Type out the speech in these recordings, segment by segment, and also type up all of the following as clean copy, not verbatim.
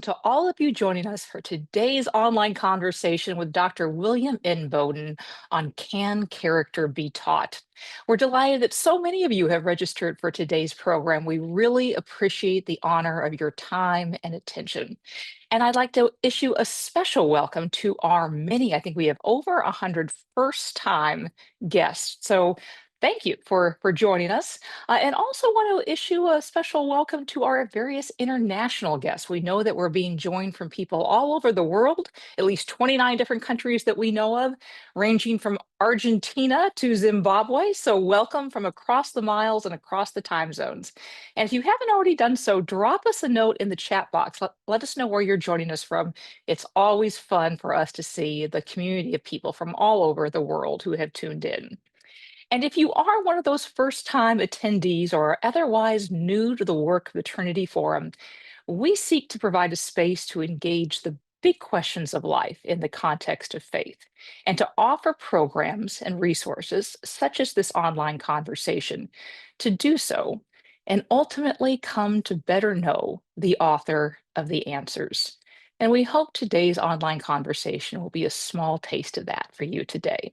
to all of you joining us for today's online conversation with Dr. William Inboden on Can Character Be Taught? We're delighted that so many of you have registered for today's program. We really appreciate the honor of your time and attention. And I'd like to issue a special welcome to our many, I think we have over 100 first-time guests. So thank you for joining us. And also want to issue a special welcome to our various international guests. We know that we're being joined from people all over the world, at least 29 different countries that we know of, ranging from Argentina to Zimbabwe. So welcome from across the miles and across the time zones. And if you haven't already done so, drop us a note in the chat box. Let us know where you're joining us from. It's always fun for us to see the community of people from all over the world who have tuned in. And if you are one of those first time attendees or are otherwise new to the work of the Trinity Forum, we seek to provide a space to engage the big questions of life in the context of faith and to offer programs and resources such as this online conversation to do so and ultimately come to better know the author of the answers. And we hope today's online conversation will be a small taste of that for you today.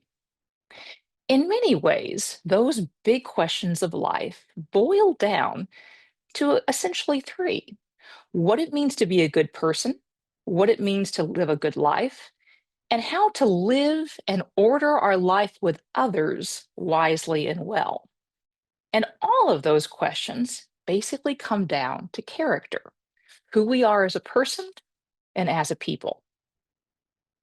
In many ways, those big questions of life boil down to essentially three: what it means to be a good person, what it means to live a good life, and how to live and order our life with others wisely and well. And all of those questions basically come down to character, who we are as a person and as a people.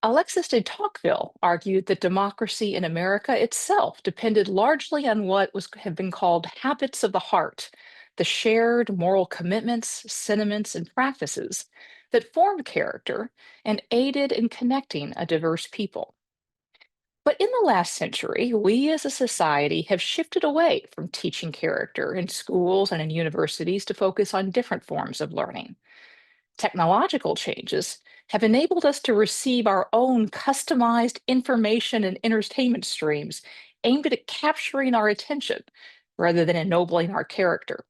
Alexis de Tocqueville argued that democracy in America itself depended largely on what have been called habits of the heart, the shared moral commitments, sentiments, and practices that formed character and aided in connecting a diverse people. But in the last century, we as a society have shifted away from teaching character in schools and in universities to focus on different forms of learning. Technological changes have enabled us to receive our own customized information and entertainment streams aimed at capturing our attention rather than ennobling our character.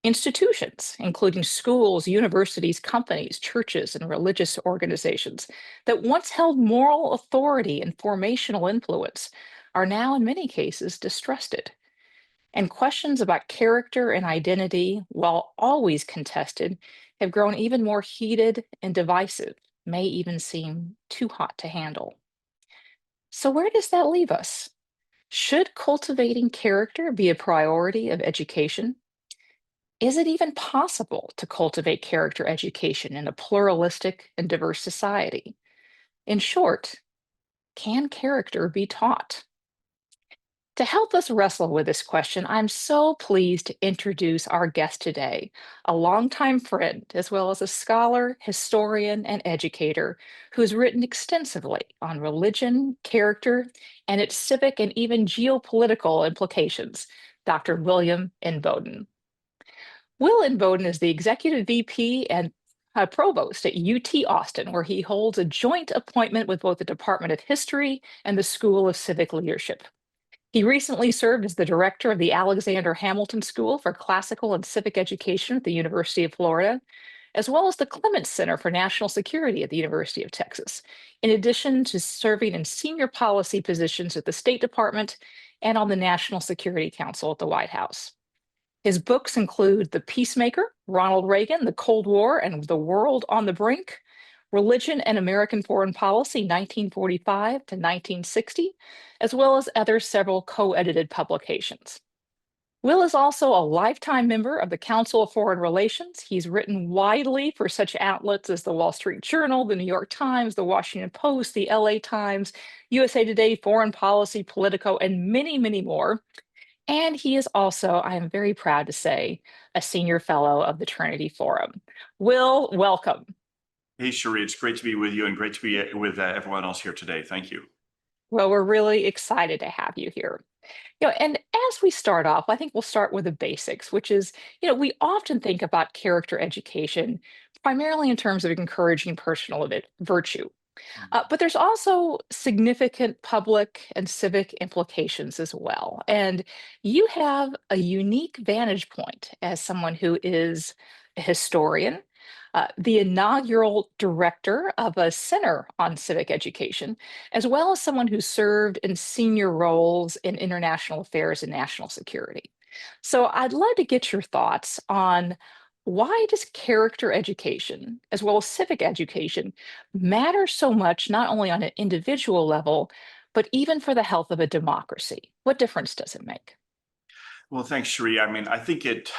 Institutions, including schools, universities, companies, churches, and religious organizations that once held moral authority and formational influence, are now in many cases distrusted. And questions about character and identity, while always contested, have grown even more heated and divisive, may even seem too hot to handle. So, where does that leave us? Should cultivating character be a priority of education? Is it even possible to cultivate character education in a pluralistic and diverse society? In short, can character be taught? To help us wrestle with this question, I'm so pleased to introduce our guest today, a longtime friend, as well as a scholar, historian, and educator who's written extensively on religion, character, and its civic and even geopolitical implications, Dr. William Inboden. Will Inboden is the executive VP and provost at UT Austin, where he holds a joint appointment with both the Department of History and the School of Civic Leadership. He recently served as the director of the Alexander Hamilton School for Classical and Civic Education at the University of Florida, as well as the Clements Center for National Security at the University of Texas, in addition to serving in senior policy positions at the State Department and on the National Security Council at the White House. His books include The Peacemaker, Ronald Reagan, the Cold War, and the World on the Brink, Religion and American Foreign Policy, 1945 to 1960, as well as other several co-edited publications. Will is also a lifetime member of the Council of Foreign Relations. He's written widely for such outlets as the Wall Street Journal, the New York Times, the Washington Post, the LA Times, USA Today, Foreign Policy, Politico, and many, many more. And he is also, I am very proud to say, a senior fellow of the Trinity Forum. Will, welcome. Hey, Cherie, it's great to be with you and great to be with everyone else here today. Thank you. Well, we're really excited to have you here. And as we start off, I think we'll start with the basics, which is, we often think about character education primarily in terms of encouraging personal virtue. But there's also significant public and civic implications as well. And you have a unique vantage point as someone who is a historian, the inaugural director of a center on civic education, as well as someone who served in senior roles in international affairs and national security. So I'd love to get your thoughts on why does character education, as well as civic education, matter so much, not only on an individual level, but even for the health of a democracy? What difference does it make? Well, thanks, Sheree. I mean, I think it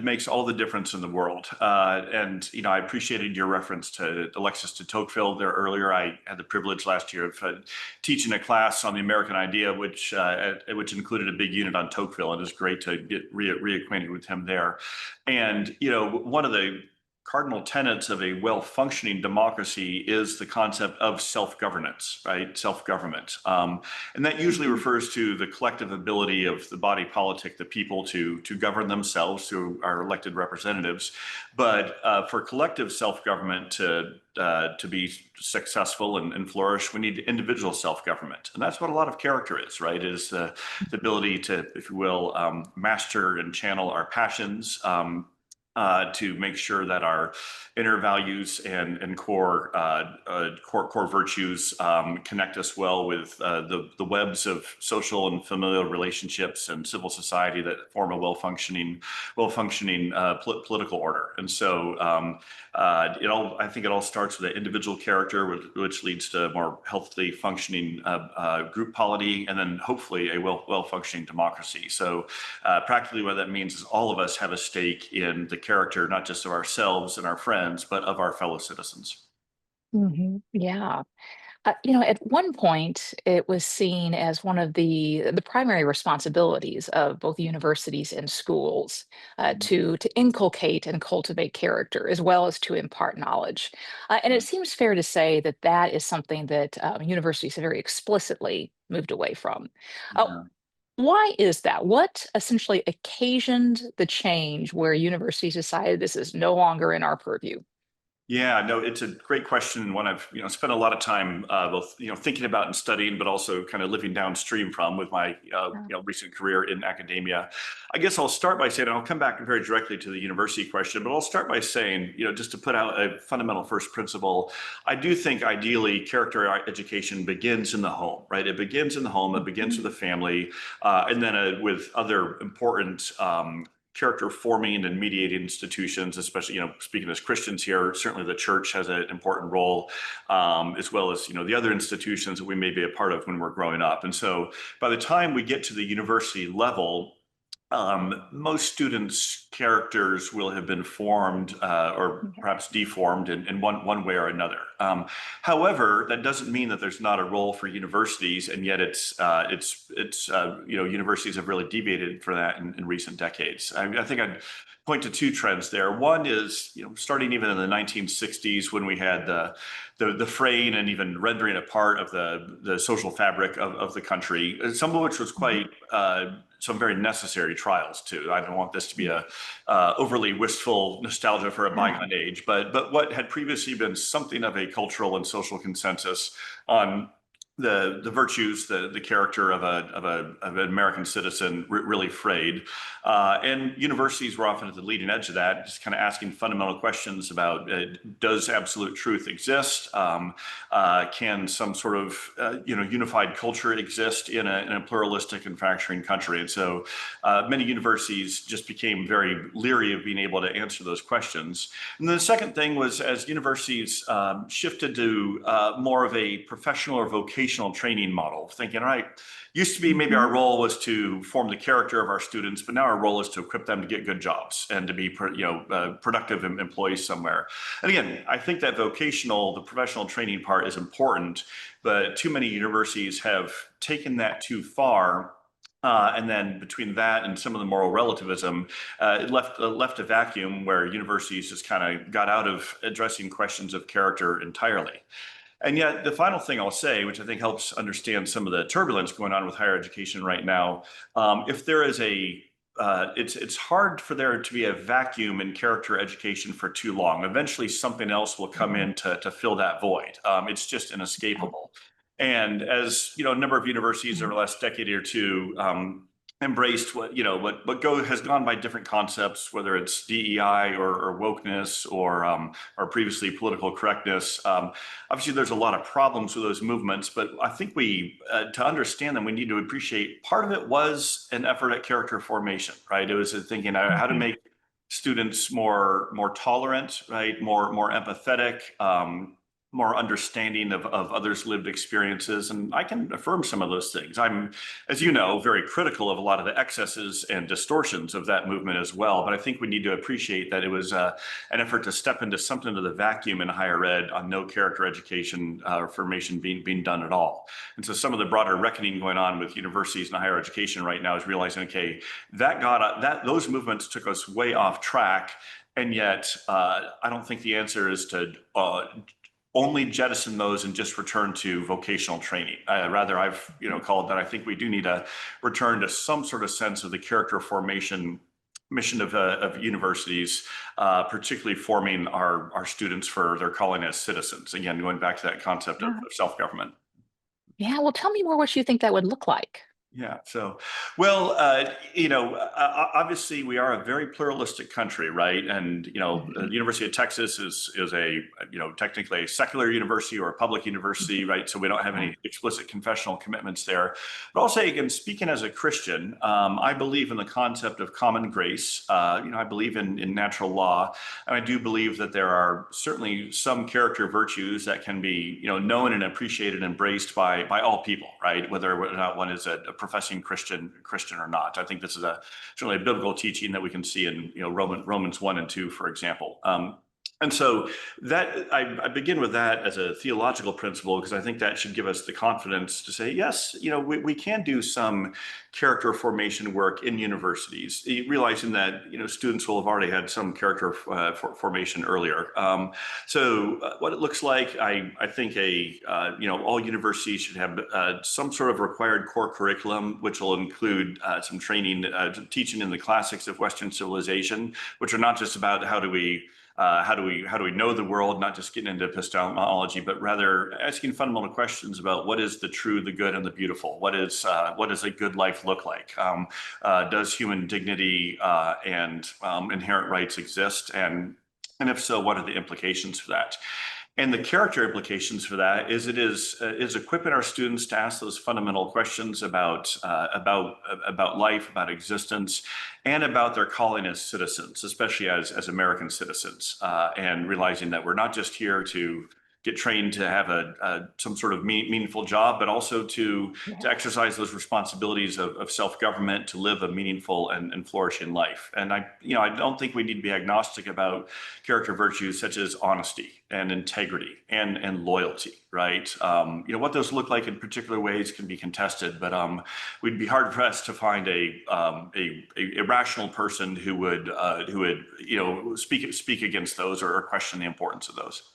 makes all the difference in the world. And I appreciated your reference to Alexis de Tocqueville there earlier. I had the privilege last year of teaching a class on the American idea, which included a big unit on Tocqueville, and it was great to get reacquainted with him there. And one of the cardinal tenets of a well-functioning democracy is the concept of self-governance, right? Self-government. And that usually Mhm. refers to the collective ability of the body politic, the people to govern themselves through our elected representatives. But for collective self-government to be successful and flourish, we need individual self-government. And that's what a lot of character is, right? Is the ability to, if you will, master and channel our passions, to make sure that our inner values and core virtues connect us well with the webs of social and familial relationships and civil society that form a well functioning political order. And so I think it all starts with an individual character, which leads to a more healthily functioning group polity, and then hopefully a well functioning democracy. So practically what that means is all of us have a stake in the character, not just of ourselves and our friends, but of our fellow citizens. Yeah. At one point, it was seen as one of the primary responsibilities of both universities and schools to inculcate and cultivate character, as well as to impart knowledge. And it seems fair to say that that is something that universities have very explicitly moved away from. Uh, Yeah. why is that? What essentially occasioned the change where universities decided this is no longer in our purview? Yeah, no, it's a great question, and one I've spent a lot of time both thinking about and studying, but also kind of living downstream from with my recent career in academia. I guess I'll start by saying, and I'll come back very directly to the university question, but I'll start by saying, just to put out a fundamental first principle, I do think ideally character education begins in the home, right? It begins in the home, it begins with Mhm. the family, and then with other important character forming and mediating institutions, especially, speaking as Christians here, certainly the church has an important role, as well as, the other institutions that we may be a part of when we're growing up. And so by the time we get to the university level, most students' characters will have been formed or Mhm. perhaps deformed in one way or another. However, that doesn't mean that there's not a role for universities, and yet universities have really deviated for that in recent decades. I think I'd point to two trends there. One is, starting even in the 1960s when we had the fraying and even rendering apart of the social fabric of the country, some of which was Mhm. quite some very necessary trials too. I don't want this to be a overly wistful nostalgia for a Yeah. bygone age, but what had previously been something of a cultural and social consensus on the virtues, the character of an American citizen really frayed, and universities were often at the leading edge of that, just kind of asking fundamental questions about does absolute truth exist? Can some sort of unified culture exist in a pluralistic and fracturing country? And so many universities just became very leery of being able to answer those questions. And then the second thing was as universities shifted to more of a professional or vocational training model, thinking, all right, used to be maybe our Mhm. role was to form the character of our students, but now our role is to equip them to get good jobs and to be productive employees somewhere. And again, I think that the professional training part is important, but too many universities have taken that too far. And then between that and some of the moral relativism, it left a vacuum where universities just kind of got out of addressing questions of character entirely. And yet, the final thing I'll say, which I think helps understand some of the turbulence going on with higher education right now, if there is it's hard for there to be a vacuum in character education for too long. Eventually, something else will come Mhm. in to fill that void. It's just Yeah. inescapable. And as a number of universities over Mhm. the last decade or two embraced what go has gone by different concepts, whether it's DEI or wokeness or previously political correctness. Obviously, there's a lot of problems with those movements, but I think we to understand them, we need to appreciate part of it was an effort at character formation, right? It was thinking how to Mhm. make students more tolerant, right? More empathetic. More understanding of others' lived experiences. And I can affirm some of those things. I'm, as you know, very critical of a lot of the excesses and distortions of that movement as well. But I think we need to appreciate that it was an effort to step into something of the vacuum in higher ed on no character education or formation being done at all. And so some of the broader reckoning going on with universities and higher education right now is realizing, okay, those movements took us way off track. And yet, I don't think the answer is to only jettison those and just return to vocational training. Rather, I've called that I think we do need to return to some sort of sense of the character formation mission of universities, particularly forming our students for their calling as citizens. Again, going back to that concept Yeah. of self-government. Yeah. Well, tell me more what you think that would look like. Yeah. So, well, obviously, we are a very pluralistic country, right? And the Mhm. University of Texas is a technically a secular university or a public university, right? So we don't have Yeah. any explicit confessional commitments there. But I'll say again, speaking as a Christian, I believe in the concept of common grace. I believe in natural law, and I do believe that there are certainly some character virtues that can be known and appreciated and embraced by all people, right? Whether or not one is a professing Christian or not. I think this is certainly a biblical teaching that we can see in Romans 1 and 2, for example. And so that I begin with that as a theological principle because I think that should give us the confidence to say, yes, we can do some character formation work in universities, realizing that students will have already had some character formation earlier. What it looks like, I think all universities should have some sort of required core curriculum, which will include some training, teaching in the classics of Western civilization, which are not just about how do we know the world, not just getting into epistemology, but rather asking fundamental questions about what is the true, the good, and the beautiful. What does a good life look like? Does human dignity and inherent rights exist? And if so, what are the implications for that? And the character implications for that is equipping our students to ask those fundamental questions about life, about existence, and about their calling as citizens, especially as American citizens, and realizing that we're not just here to get trained to have some sort of meaningful job, but also to Yeah. exercise those responsibilities of self-government, to live a meaningful and flourishing life. And I don't think we need to be agnostic about character virtues such as honesty and integrity and loyalty, right? What those look like in particular ways can be contested, but we'd be hard pressed to find a rational person who would speak against those or question the importance of those.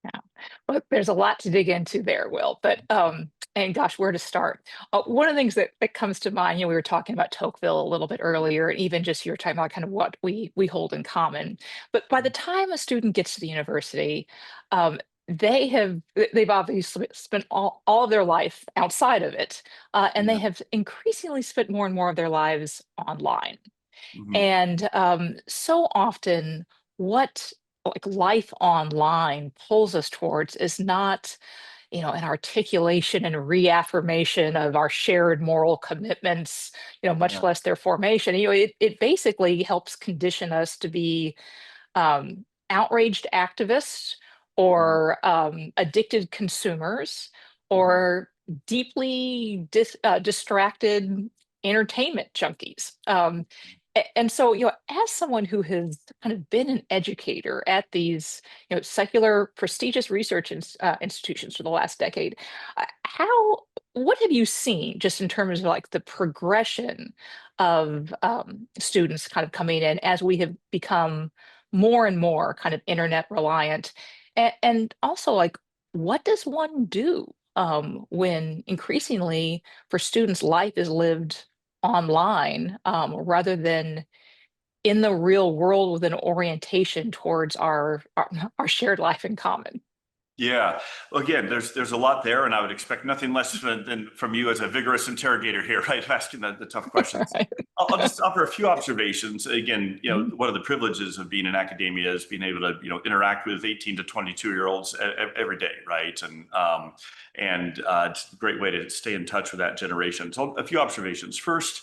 Yeah. Well, there's a lot to dig into there, Will, but and gosh, where to start? One of the things that comes to mind, we were talking about Tocqueville a little bit earlier, and even just you were talking about kind of what we hold in common. But by the time a student gets to the university, um, they've obviously spent all of their life outside of it, and they Yeah. have increasingly spent more and more of their lives online. Mhm. And so often, what like life online pulls us towards is not, an articulation and reaffirmation of our shared moral commitments, much Yeah. less their formation. It basically helps condition us to be outraged activists Mhm. or addicted consumers Mhm. or deeply distracted entertainment junkies. And so, as someone who has kind of been an educator at these, secular prestigious research institutions for the last decade, what have you seen just in terms of like the progression of students kind of coming in as we have become more and more kind of internet reliant? And also, like, what does one do when increasingly for students, life is lived online rather than in the real world with an orientation towards our shared life in common? Yeah. Well, again, there's a lot there, and I would expect nothing less than from you as a vigorous interrogator here, right? Asking the tough questions. Right. I'll just offer a few observations. Again, Mhm. one of the privileges of being in academia is being able to, interact with 18 to 22-year-olds every day, right? And it's a great way to stay in touch with that generation. So a few observations. First,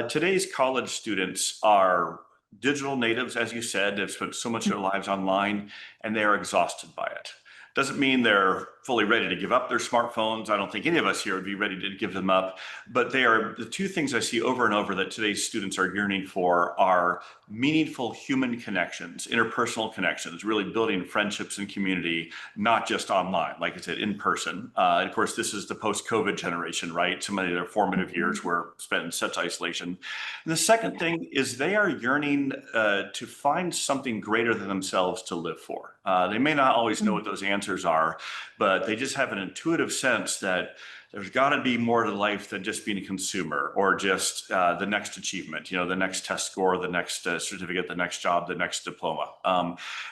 today's college students are digital natives, as you said. They've spent so much of their lives online, and they are exhausted by it. Doesn't mean they're fully ready to give up their smartphones. I don't think any of us here would be ready to give them up. But they are the two things I see over and over that today's students are yearning for are meaningful human connections, interpersonal connections, really building friendships and community, not just online, like I said, in person. And of course, this is the post-COVID generation, right? So many of their formative years Mhm. were spent in such isolation. And the second Yeah. thing is they are yearning to find something greater than themselves to live for. They may not always know Mm. what those answers are, but they just have an intuitive sense that there's got to be more to life than just being a consumer or just the next achievement, the next test score, the next certificate, the next job, the next diploma.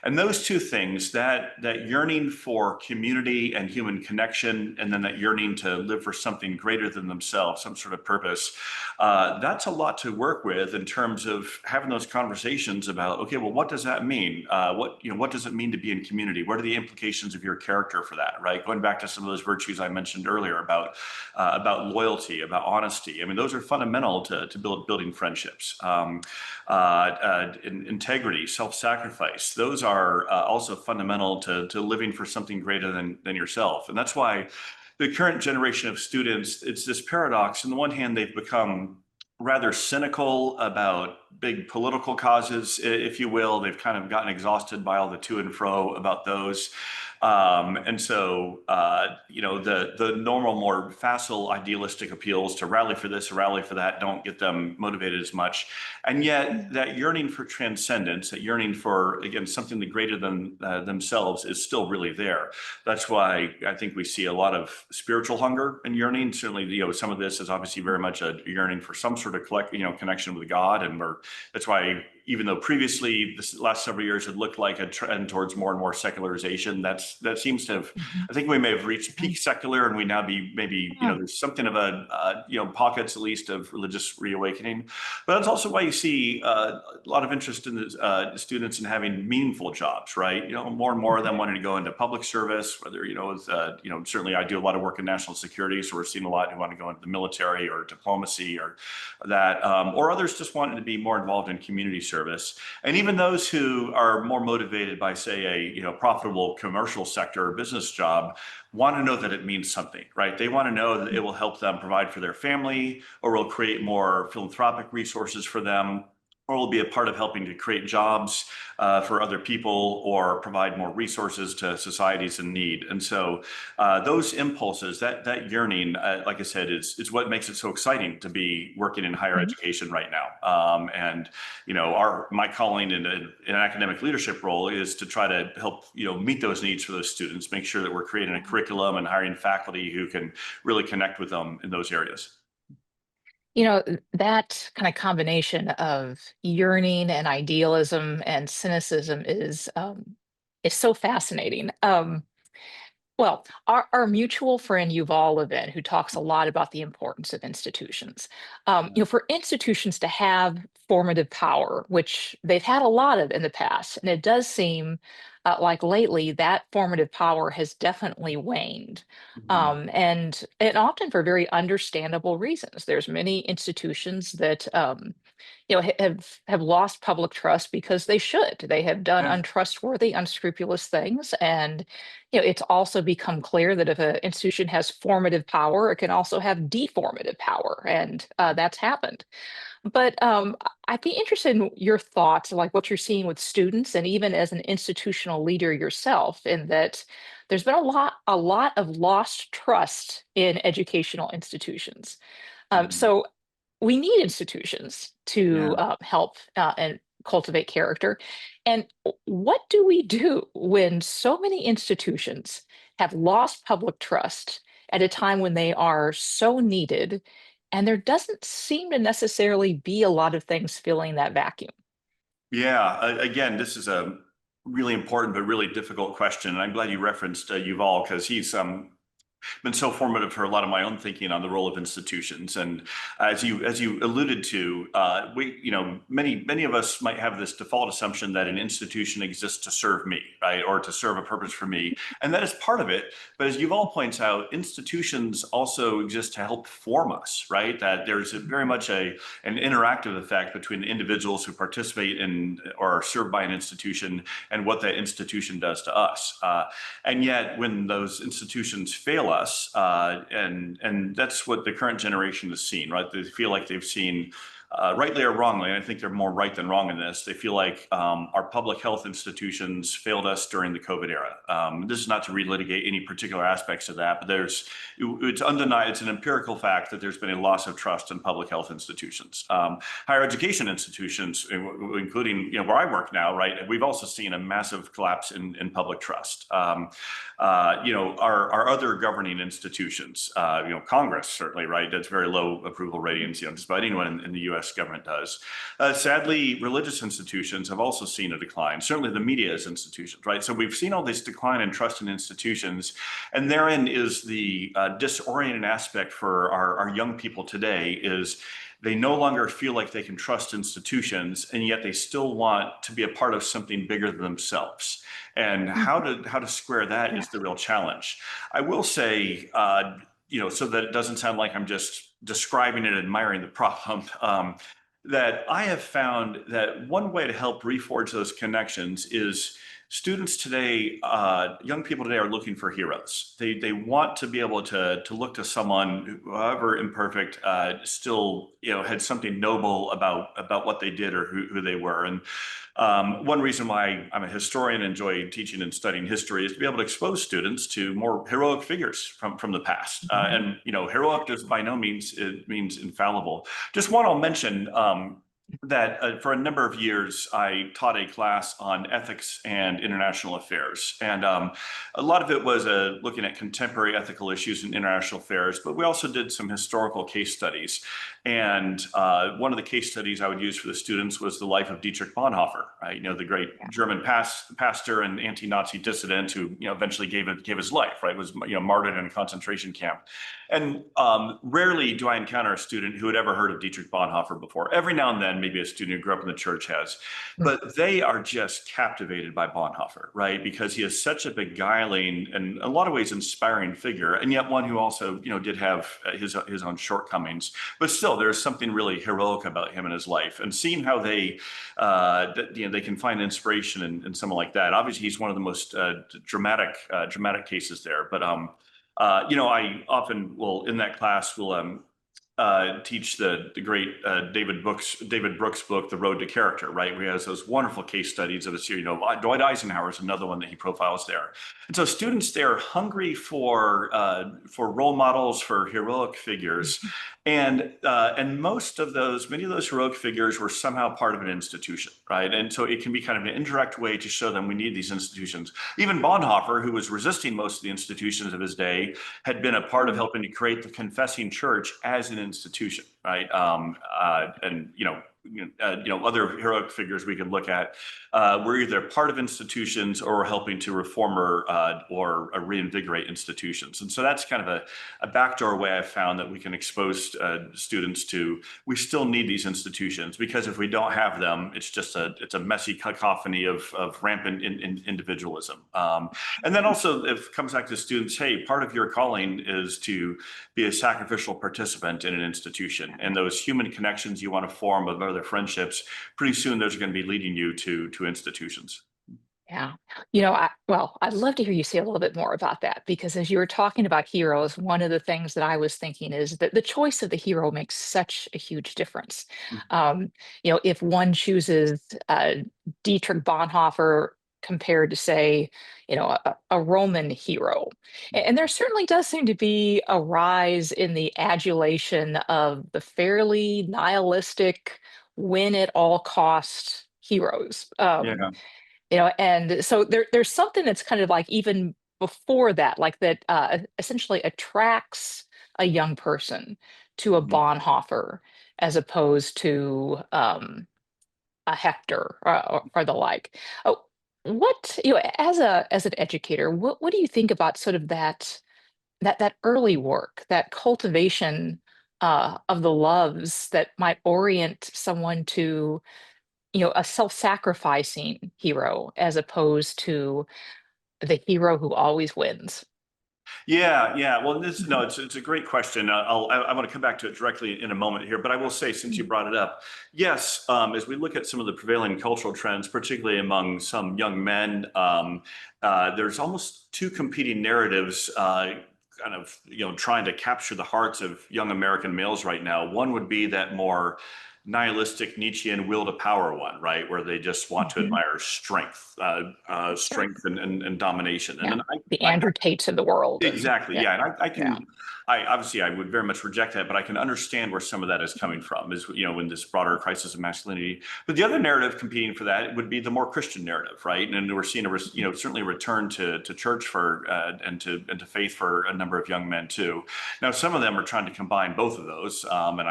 And those two things, that yearning for community and human connection, and then that yearning to live for something greater than themselves, some sort of purpose, that's a lot to work with in terms of having those conversations about, okay, well, what does that mean? What does it mean to be in community? What are the implications of your character for that, right? Going back to some of those virtues I mentioned earlier about loyalty, about honesty. I mean, those are fundamental to building friendships. Integrity, self-sacrifice. Those are also fundamental to living for something greater than yourself. And that's why the current generation of students, it's this paradox. On the one hand, they've become rather cynical about big political causes, if you will. They've kind of gotten exhausted by all the to and fro about those. And so, the normal, more facile, idealistic appeals to rally for this or rally for that don't get them motivated as much. And yet, Yeah. that yearning for transcendence, that yearning for, again, something greater than themselves is still really there. That's why I think we see a lot of spiritual hunger and yearning. Certainly, some of this is obviously very much a yearning for some sort of connection with God, and that's why even though previously this last several years had looked like a trend towards more and more secularization, that seems to have, Mhm. I think we may have reached Yeah. peak secular, and we now be maybe, Yeah. there's something of a, pockets at least of religious reawakening. But that's also why you see a lot of interest in the students in having meaningful jobs, right? More and more of Mhm. them wanting to go into public service, whether, certainly I do a lot of work in national security. So we're seeing a lot who want to go into the military or diplomacy or that, or others just wanting to be more involved in community service. And even those who are more motivated by, say, a profitable commercial sector or business job, want to know that it means something, right? They want to know that it will help them provide for their family, or will create more philanthropic resources for them, or will be a part of helping to create jobs for other people, or provide more resources to societies in need. And so those impulses, that yearning, like I said, is what makes it so exciting to be working in higher Mhm. education right now. And my calling in an academic leadership role is to try to help meet those needs for those students, make sure that we're creating a curriculum and hiring faculty who can really connect with them in those areas. That kind of combination of yearning and idealism and cynicism is so fascinating. Well, our mutual friend Yuval Levin, who talks a lot about the importance of institutions, for institutions to have formative power, which they've had a lot of in the past, and it does seem like lately that formative power has definitely waned, Mhm. and often for very understandable reasons. There's many institutions that have lost public trust because they should. They have done Yeah. untrustworthy, unscrupulous things, and it's also become clear that if an institution has formative power, it can also have deformative power, and that's happened. But I'd be interested in your thoughts, like what you're seeing with students, and even as an institutional leader yourself, in that there's been a lot of lost trust in educational institutions. Mhm. So we need institutions to Yeah. help and cultivate character. And what do we do when so many institutions have lost public trust at a time when they are so needed, and there doesn't seem to necessarily be a lot of things filling that vacuum? Yeah, again, this is a really important but really difficult question. And I'm glad you referenced Yuval, because he's been so formative for a lot of my own thinking on the role of institutions. And as you alluded to, we many of us might have this default assumption that an institution exists to serve me, right, or to serve a purpose for me, and that is part of it. But as Yuval points out, institutions also exist to help form us, right? That there's very much an interactive effect between the individuals who participate in or are served by an institution and what that institution does to us. And yet, when those institutions fail us, and that's what the current generation has seen, right? They feel like they've seen, rightly or wrongly, and I think they're more right than wrong in this. They feel like our public health institutions failed us during the COVID era. This is not to relitigate any particular aspects of that, but it's undeniable, it's an empirical fact that there's been a loss of trust in public health institutions. Higher education institutions, including where I work now, right? We've also seen a massive collapse in public trust. Our other governing institutions, Congress certainly, right? That's very low approval ratings, just about anyone in the U.S. government does. Sadly, religious institutions have also seen a decline. Certainly, the media as institutions, right? So we've seen all this decline in trust in institutions, and therein is the disorienting aspect for our young people today is they no longer feel like they can trust institutions, and yet they still want to be a part of something bigger than themselves. And how to square that Yeah. is the real challenge. I will say, so that it doesn't sound like I'm just describing and admiring the problem. That I have found that one way to help reforge those connections is students today, young people today are looking for heroes. They want to be able to look to someone, however imperfect, still had something noble about what they did or who they were. And one reason why I'm a historian and enjoy teaching and studying history is to be able to expose students to more heroic figures from the past. Mhm. And heroic does by no means it means infallible. Just one I'll mention. That for a number of years, I taught a class on ethics and international affairs. And a lot of it was looking at contemporary ethical issues in international affairs, but we also did some historical case studies. And one of the case studies I would use for the students was the life of Dietrich Bonhoeffer, right? The great German pastor and anti-Nazi dissident who eventually gave his life, right? Was martyred in a concentration camp. And rarely do I encounter a student who had ever heard of Dietrich Bonhoeffer before. Every now and then, maybe a student who grew up in the church has, but they are just captivated by Bonhoeffer, right? Because he is such a beguiling and in a lot of ways inspiring figure, and yet one who also, did have his own shortcomings. But still, there's something really heroic about him and his life, and seeing how they can find inspiration in someone like that. Obviously, he's one of the most dramatic cases there, but I often will in that class will teach the great David Brooks book, The Road to Character, right? Where he has those wonderful case studies of this. Dwight Eisenhower is another one that he profiles there. And so students, they're hungry for role models, for heroic figures, and many of those heroic figures were somehow part of an institution, right? And so it can be kind of an indirect way to show them we need these institutions. Even Bonhoeffer, who was resisting most of the institutions of his day, had been a part of helping to create the confessing church as an institution, right? And other heroic figures we could look at were either part of institutions or helping to reform or reinvigorate institutions. And so that's kind of a backdoor way I've found that we can expose students to. We still need these institutions, because if we don't have them, it's a messy cacophony of rampant individualism. And then also it comes back to students, hey, part of your calling is to be a sacrificial participant in an institution, and those human connections you want to form with other friendships, pretty soon those are going to be leading you to institutions. Yeah. I'd love to hear you say a little bit more about that, because as you were talking about heroes, one of the things that I was thinking is that the choice of the hero makes such a huge difference. If one chooses Dietrich Bonhoeffer compared to, say, a Roman hero, and there certainly does seem to be a rise in the adulation of the fairly nihilistic, win at all cost heroes. Yeah. And so there's something that's kind of like even before that, like that essentially attracts a young person to a Mhm. Bonhoeffer as opposed to a Hector or the like. Oh, What, as an educator, what do you think about sort of that early work, that cultivation of the loves that might orient someone to, a self-sacrificing hero as opposed to the hero who always wins? Yeah, yeah. Well, this no, Mhm. it's a great question. I want to come back to it directly in a moment here, but I will say, since you Mhm. brought it up, yes, as we look at some of the prevailing cultural trends, particularly among some young men, there's almost two competing narratives. Kind of, trying to capture the hearts of young American males right now. One would be that more nihilistic Nietzschean will to power one, right, where they just want to Mhm. admire strength, Sure. strength and domination. And Yeah. then The Andrew Tates of the world, and exactly. yeah, Yeah. And yeah. I obviously I would very much reject that, but I can understand where some of that is coming from is, in this broader crisis of masculinity. But the other narrative competing for that would be the more Christian narrative, right? And we're seeing certainly a return to church for, and to faith for a number of young men too. Now, some of them are trying to combine both of those. And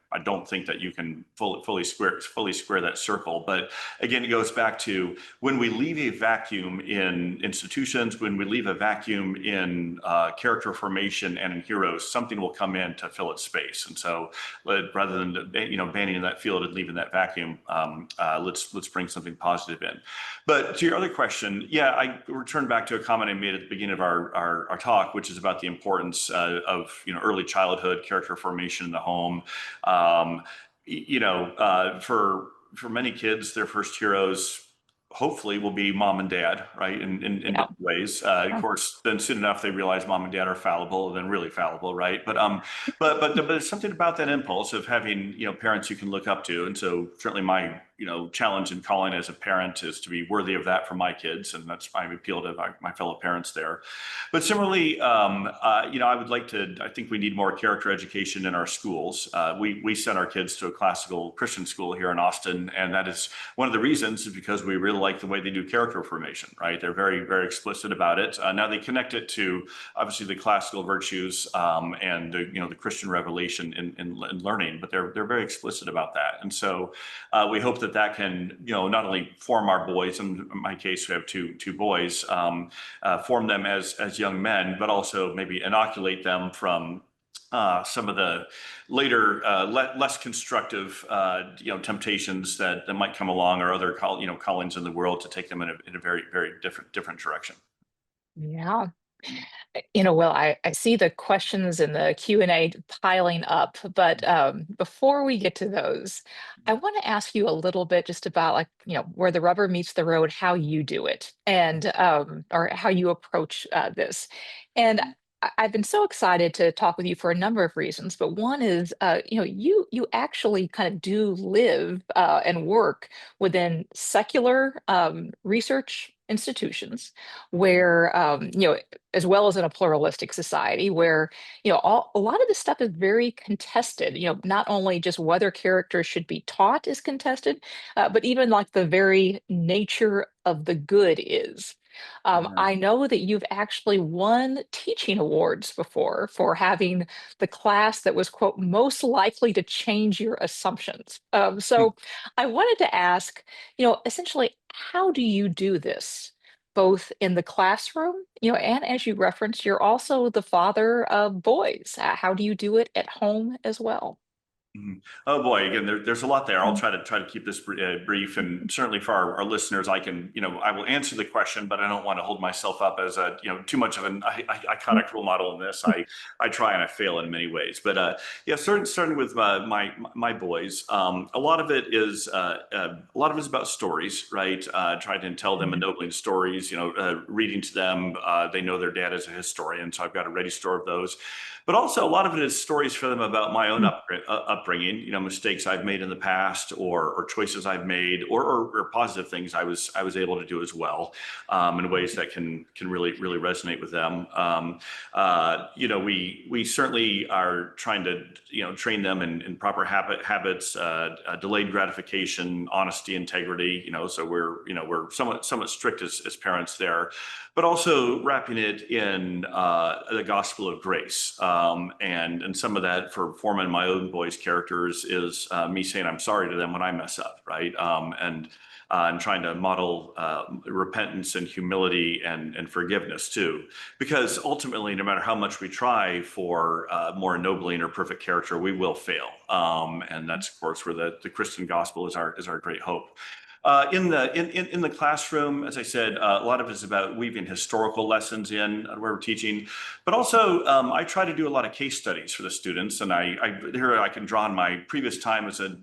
I don't think that you can fully square that circle. But again, it goes back to when we leave a vacuum in institutions, when we leave a vacuum in character formation and in heroes, something will come in to fill its space. And so, rather than abandoning that field and leaving that vacuum, let's bring something positive in. But to your other question, yeah, I return back to a comment I made at the beginning of our talk, which is about the importance of early childhood character formation in the home. Um, for many kids, their first heroes hopefully will be mom and dad, right? In Yeah. different ways. Of Yeah. course, then soon enough they realize mom and dad are fallible, and then really fallible, right? But there's something about that impulse of having parents you can look up to, and so certainly my challenge and calling as a parent is to be worthy of that for my kids, and that's my appeal to my fellow parents there. But similarly, I would like to. I think we need more character education in our schools. We send our kids to a classical Christian school here in Austin, and that is one of the reasons is because we really like the way they do character formation. Right, they're very very explicit about it. Now they connect it to obviously the classical virtues and the Christian revelation in learning, but they're very explicit about that, and so we hope that can not only form our boys. In my case, we have two boys. Form them as young men, but also maybe inoculate them from some of the later less constructive temptations that might come along, or other callings in the world, to take them in a very very different direction. Yeah. Well, I see the questions in the Q&A piling up, but before we get to those, I want to ask you a little bit just about, like, where the rubber meets the road, how you do it, and or how you approach this. And I've been so excited to talk with you for a number of reasons, but one is, you actually kind of do live and work within secular research institutions where, as well as in a pluralistic society where a lot of this stuff is very contested. Not only just whether characters should be taught is contested, but even like the very nature of the good is. Mhm. I know that you've actually won teaching awards before for having the class that was, quote, most likely to change your assumptions. So I wanted to ask, essentially, how do you do this? Both in the classroom, and as you referenced, you're also the father of boys. How do you do it at home as well? Mhm. Oh boy, again, there's a lot there. I'll Mhm. try to keep this brief, and certainly for our listeners, I will answer the question, but I don't want to hold myself up as a too much of an iconic role model in this. I try and I fail in many ways, but yeah, starting with my boys, a lot of it is a lot of it is about stories, right? Trying to tell them Mhm. ennobling stories. Reading to them. They know their dad is a historian, so I've got a ready store of those. But also, a lot of it is stories for them about my own upbringing, mistakes I've made in the past, or choices I've made, or positive things I was able to do as well, in ways that can really resonate with them. We certainly are trying to train them in proper habits, delayed gratification, honesty, integrity. So we're somewhat strict as parents there, but also wrapping it in the gospel of grace. And some of that for forming my own boys' characters is me saying I'm sorry to them when I mess up, right? And and trying to model repentance and humility and forgiveness too. Because ultimately, no matter how much we try for more ennobling or perfect character, we will fail. And that's, of course, where the Christian gospel is our great hope. In the classroom, as I said, a lot of it is about weaving historical lessons in where we're teaching, but also I try to do a lot of case studies for the students. And here I can draw on my previous time as a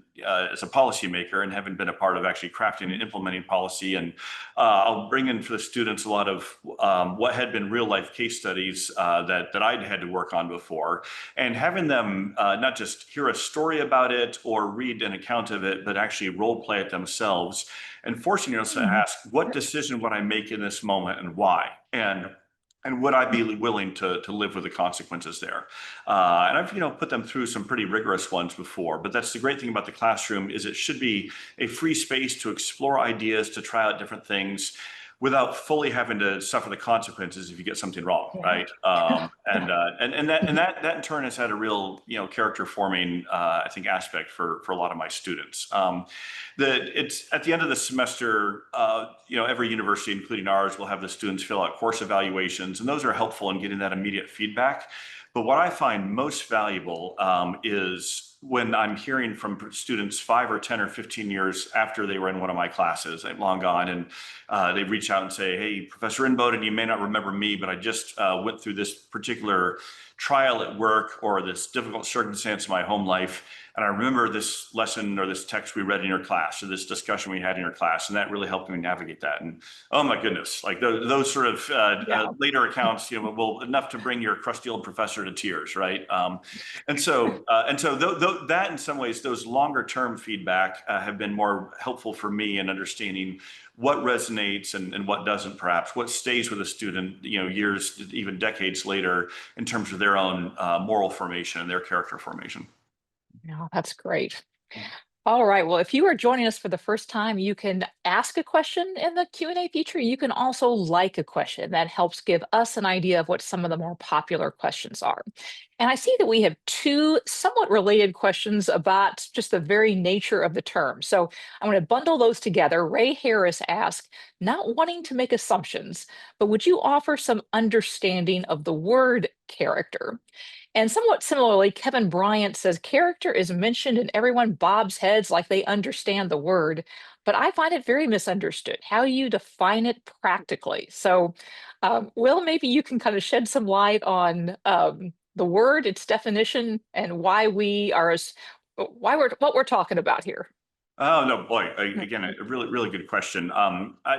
policymaker and having been a part of actually crafting and implementing policy. And I'll bring in for the students a lot of what had been real life case studies that I'd had to work on before, and having them not just hear a story about it or read an account of it, but actually role play it themselves, and forcing us to ask, what decision would I make in this moment and why? And would I be willing to live with the consequences there? And I've put them through some pretty rigorous ones before, but that's the great thing about the classroom is it should be a free space to explore ideas, to try out different things without fully having to suffer the consequences if you get something wrong, Yeah. right? Yeah. That in turn has had a real character forming I think aspect for a lot of my students. It's at the end of the semester, every university, including ours, will have the students fill out course evaluations, and those are helpful in getting that immediate feedback. But what I find most valuable is when I'm hearing from students 5 or 10 or 15 years after they were in one of my classes, I'm long gone, and they reach out and say, "Hey, Professor Inboden, you may not remember me, but I just went through this particular trial at work or this difficult circumstance in my home life. And I remember this lesson or this text we read in your class or this discussion we had in your class, and that really helped me navigate that." And oh my goodness, like those sort of Yeah. later accounts, will enough to bring your crusty old professor to tears, right? That in some ways, those longer term feedback have been more helpful for me in understanding what resonates and what doesn't, perhaps what stays with a student, years, even decades later, in terms of their own moral formation and their character formation. No, that's great. All right. Well, if you are joining us for the first time, you can ask a question in the Q&A feature. You can also like a question. That helps give us an idea of what some of the more popular questions are. And I see that we have two somewhat related questions about just the very nature of the term. So I'm going to bundle those together. Ray Harris asked, not wanting to make assumptions, but would you offer some understanding of the word character? And somewhat similarly, Kevin Bryant says character is mentioned and everyone bobs heads like they understand the word, but I find it very misunderstood. How you define it practically? So, Will, maybe you can kind of shed some light on the word, its definition, and why we are why we're what we're talking about here. Oh no, boy! Again, a really, really good question.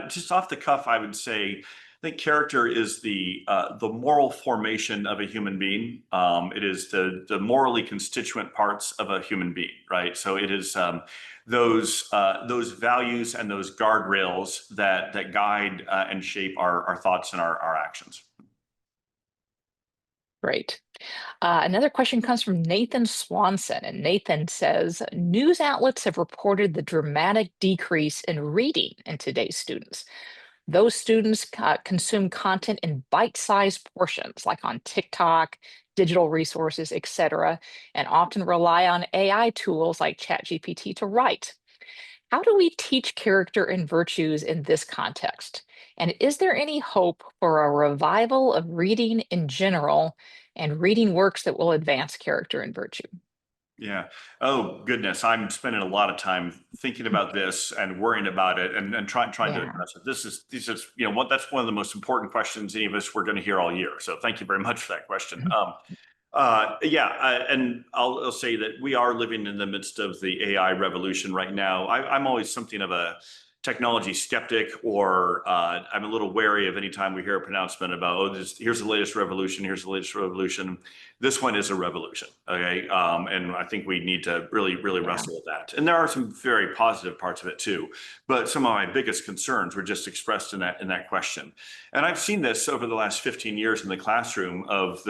Just off the cuff, I would say, I think character is the moral formation of a human being. It is the morally constituent parts of a human being, right? So it is those values and those guardrails that guide and shape our thoughts and our actions. Great. Another question comes from Nathan Swanson, and Nathan says news outlets have reported the dramatic decrease in reading in today's students. Those students consume content in bite-sized portions, like on TikTok, digital resources, etc., and often rely on AI tools like ChatGPT to write. How do we teach character and virtues in this context? And is there any hope for a revival of reading in general and reading works that will advance character and virtue? Yeah. Oh goodness, I'm spending a lot of time thinking about this and worrying about it and trying to Yeah. address it. This is what that's one of the most important questions any of us were going to hear all year. So thank you very much for that question. Mhm. Yeah, and I'll say that we are living in the midst of the AI revolution right now. I'm always something of a technology skeptic, or I'm a little wary of any time we hear a pronouncement about, oh, here's the latest revolution, here's the latest revolution. This one is a revolution, okay? And I think we need to really, really Yeah. wrestle with that. And there are some very positive parts of it too. But some of my biggest concerns were just expressed in that question. And I've seen this over the last 15 years in the classroom of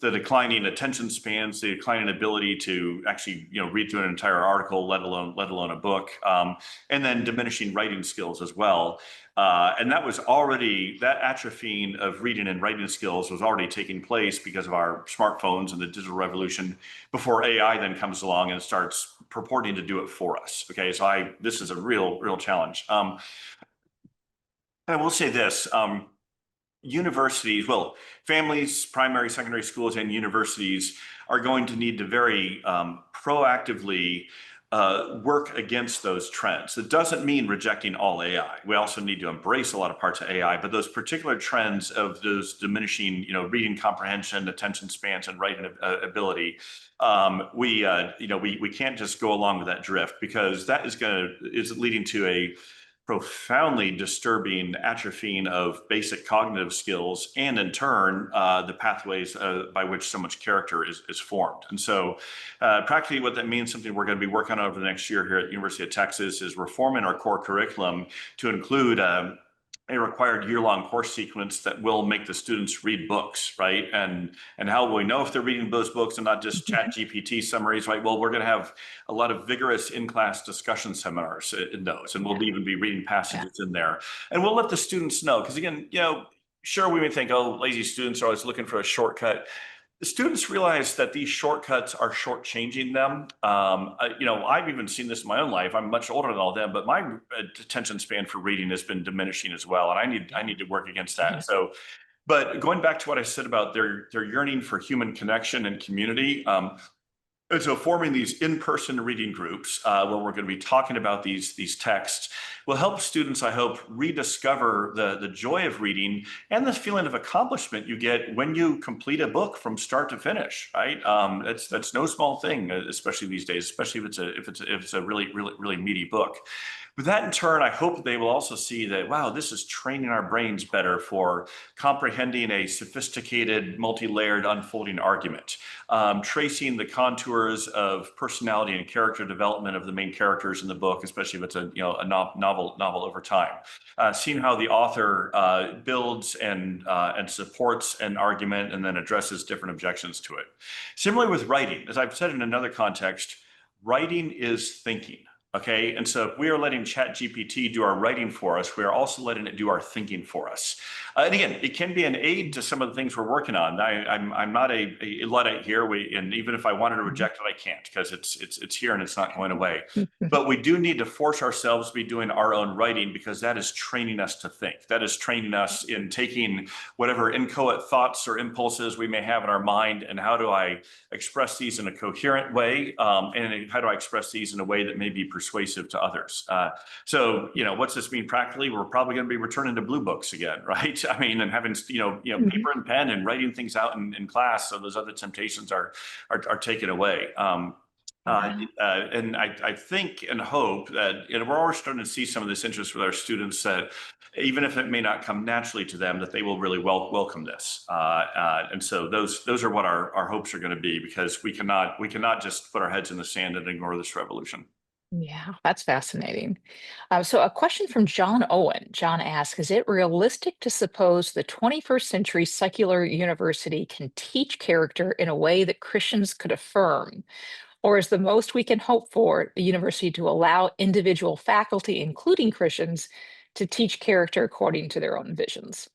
the declining attention spans, the declining ability to actually, read through an entire article, let alone a book, and then diminishing writing skills as well. And that atrophying of reading and writing skills was already taking place because of our smartphones and the digital revolution before AI then comes along and starts purporting to do it for us. Okay, so this is a real challenge. I will say this. Universities, well, families, primary, secondary schools, and universities are going to need to very proactively work against those trends. It doesn't mean rejecting all AI. We also need to embrace a lot of parts of AI, but those particular trends of those diminishing, reading comprehension, attention spans, and writing ability, we can't just go along with that drift, because that is leading to a profoundly disturbing atrophying of basic cognitive skills, and in turn, the pathways by which so much character is formed. And so practically what that means, something we're going to be working on over the next year here at the University of Texas, is reforming our core curriculum to include a required year-long course sequence that will make the students read books, right? And how will we know if they're reading those books and not just chat GPT summaries, right? Well, we're going to have a lot of vigorous in-class discussion seminars in those, and we'll even be reading passages in there. And we'll let the students know, because again, sure, we may think, oh, lazy students are always looking for a shortcut. The students realize that these shortcuts are shortchanging them. I've even seen this in my own life. I'm much older than all of them, but my attention span for reading has been diminishing as well, and I need to work against that. So, but going back to what I said about their yearning for human connection and community. And so forming these in-person reading groups where we're going to be talking about these texts will help students, I hope, rediscover the joy of reading and the feeling of accomplishment you get when you complete a book from start to finish, right? That's no small thing, especially these days, especially if it's a really meaty book. With that in turn, I hope they will also see that, wow, this is training our brains better for comprehending a sophisticated, multi-layered, unfolding argument, tracing the contours of personality and character development of the main characters in the book, especially if it's a novel over time, seeing how the author builds and supports an argument and then addresses different objections to it. Similarly with writing, as I've said in another context, writing is thinking. Okay, and so if we are letting ChatGPT do our writing for us, we are also letting it do our thinking for us. And again, it can be an aid to some of the things we're working on. I'm not a Luddite here, and even if I wanted to reject it, I can't, because it's here and it's not going away. But we do need to force ourselves to be doing our own writing, because that is training us to think. That is training us in taking whatever inchoate thoughts or impulses we may have in our mind, and how do I express these in a coherent way, and how do I express these in a way that may be persuasive to others. So, what's this mean practically? We're probably going to be returning to blue books again, right? I mean, and having, paper and pen and writing things out in class, so those other temptations are taken away. And I think and hope that we're already starting to see some of this interest with our students, that even if it may not come naturally to them, that they will really welcome this. And so those are what our hopes are going to be, because we cannot just put our heads in the sand and ignore this revolution. Yeah, that's fascinating. So, a question from John Owen. John asks, is it realistic to suppose the 21st century secular university can teach character in a way that Christians could affirm? Or is the most we can hope for the university to allow individual faculty, including Christians, to teach character according to their own visions?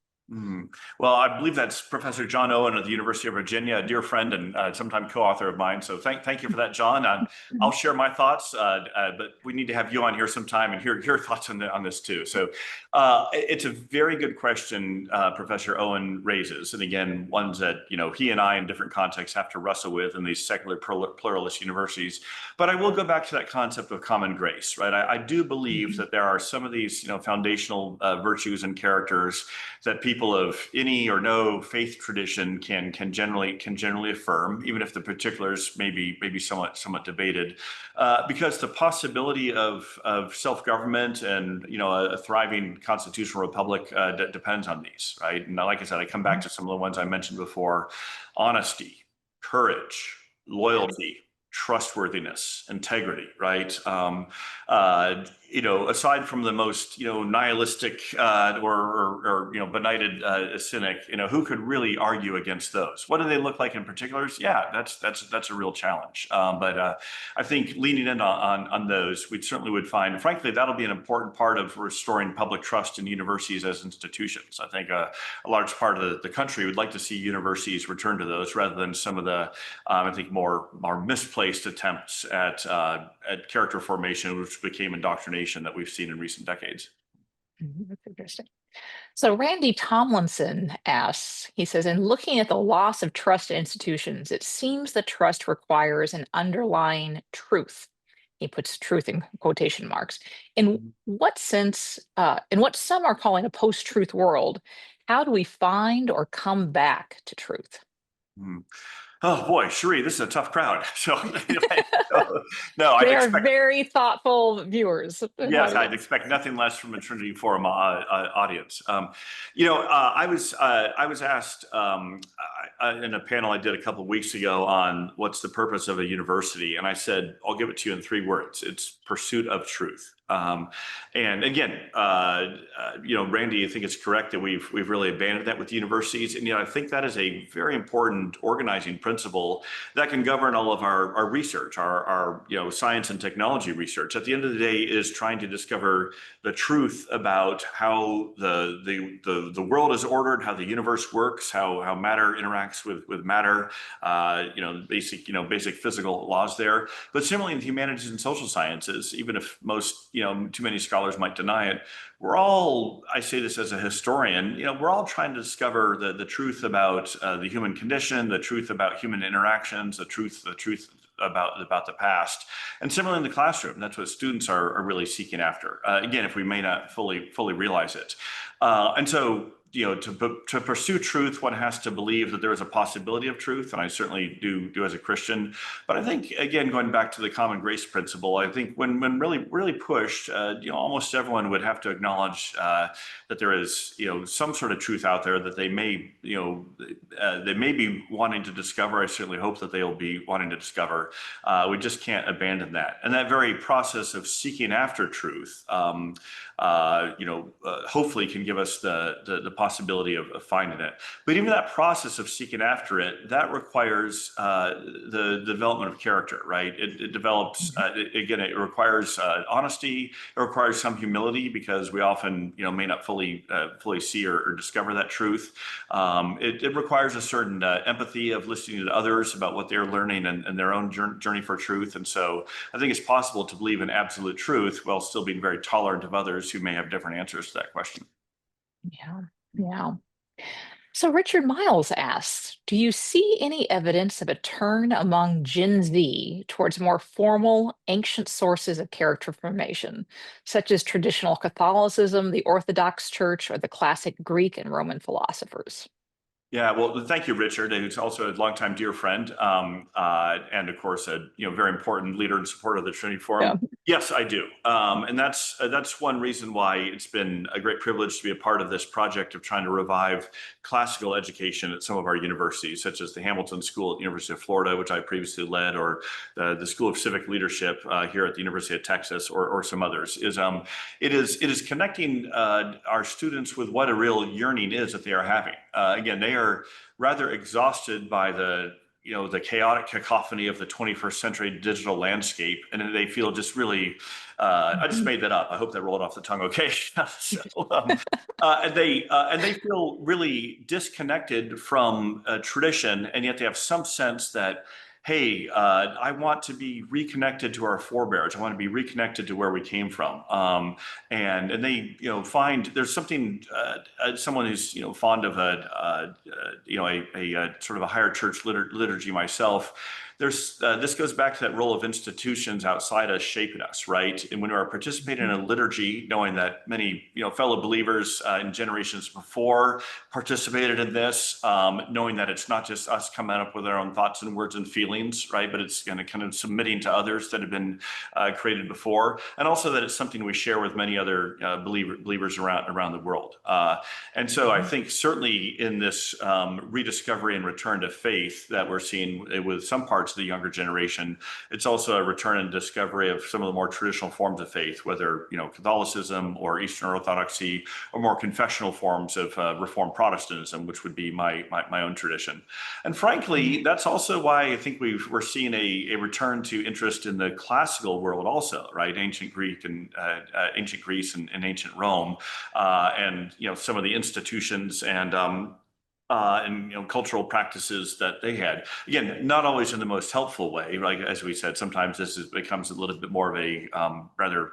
Well, I believe that's Professor John Owen of the University of Virginia, a dear friend and sometime co-author of mine. So thank you for that, John. I'll share my thoughts, but we need to have you on here sometime and hear your thoughts on this too. So it's a very good question Professor Owen raises, and again, ones that he and I in different contexts have to wrestle with in these secular pluralist universities. But I will go back to that concept of common grace, right? I do believe that there are some of these foundational virtues and characters that people of any or no faith tradition can generally affirm, even if the particulars may be somewhat debated, because the possibility of self-government and a thriving constitutional republic depends on these, right? And like I said, I come back to some of the ones I mentioned before: honesty, courage, loyalty, trustworthiness, integrity, right? Aside from the most, nihilistic or benighted cynic, who could really argue against those? What do they look like in particulars? Yeah, that's a real challenge. But I think leaning in on those, we certainly would find, frankly, that'll be an important part of restoring public trust in universities as institutions. I think a large part of the country would like to see universities return to those rather than some of the, I think, more misplaced attempts at character formation, which became indoctrination that we've seen in recent decades. That's interesting. So Randy Tomlinson asks, he says, in looking at the loss of trust in institutions, it seems that trust requires an underlying truth. He puts truth in quotation marks. In what sense, in what some are calling a post-truth world, how do we find or come back to truth? Hmm. Oh boy, Cherie, this is a tough crowd. So, no, I'd They are expect. very thoughtful viewers and Yes, I'd audience. expect nothing less from a Trinity Forum audience. I was asked in a panel I did a couple of weeks ago on what's the purpose of a university, and I said I'll give it to you in 3 words: it's pursuit of truth. And again, Randy, I think it's correct that we've really abandoned that with universities, and I think that is a very important organizing principle that can govern all of our research, our science and technology research. At the end of the day, is trying to discover the truth about how the world is ordered, how the universe works, how matter interacts with matter, basic physical laws there. But similarly in the humanities and social sciences, even if most too many scholars might deny it, we're all, I say this as a historian, we're all trying to discover the truth about the human condition, the truth about human interactions, the truth about the past. And similarly in the classroom, that's what students are really seeking after. Again, if we may not fully realize it. And so, to pursue truth, one has to believe that there is a possibility of truth, and I certainly do as a Christian. But I think, again, going back to the common grace principle, I think when really pushed, almost everyone would have to acknowledge that there is, some sort of truth out there that they may be wanting to discover. I certainly hope that they will be wanting to discover. We just can't abandon that, and that very process of seeking after truth, hopefully can give us the possibility of finding it. But even that process of seeking after it, that requires the development of character, right? It develops, it requires honesty. It requires some humility because we often, may not fully see or discover that truth. It requires a certain empathy of listening to others about what they're learning and their own journey for truth. And so I think it's possible to believe in absolute truth while still being very tolerant of others who may have different answers to that question. Yeah, yeah. So Richard Miles asks, do you see any evidence of a turn among Gen Z towards more formal, ancient sources of character formation, such as traditional Catholicism, the Orthodox Church, or the classic Greek and Roman philosophers? Yeah, well, thank you, Richard, who's also a longtime dear friend, and of course a very important leader and supporter of the Trinity Forum. Yeah. Yes, I do, and that's one reason why it's been a great privilege to be a part of this project of trying to revive classical education at some of our universities, such as the Hamilton School at the University of Florida, which I previously led, or the School of Civic Leadership here at the University of Texas, or some others. It is connecting our students with what a real yearning is that they are having. Again, they are rather exhausted by the chaotic cacophony of the 21st century digital landscape, and they feel just really I just made that up. I hope that rolled off the tongue okay. And they feel really disconnected from tradition, and yet they have some sense that, hey, I want to be reconnected to our forebears. I want to be reconnected to where we came from. And they, find there's something, someone who's, fond of a sort of a higher church liturgy myself. This goes back to that role of institutions outside us shaping us, right? And when we are participating in a liturgy, knowing that many, fellow believers in generations before participated in this, knowing that it's not just us coming up with our own thoughts and words and feelings, right? But it's kind of submitting to others that have been created before, and also that it's something we share with many other believers around the world. And so I think certainly in this rediscovery and return to faith that we're seeing with some parts parts of the younger generation. It's also a return and discovery of some of the more traditional forms of faith, whether Catholicism or Eastern Orthodoxy, or more confessional forms of Reformed Protestantism, which would be my own tradition. And frankly, that's also why I think we're seeing a return to interest in the classical world also, right? Ancient Greek and ancient Greece and ancient Rome, and some of the institutions and cultural practices that they had. Again, not always in the most helpful way, right? As we said, sometimes becomes a little bit more of a rather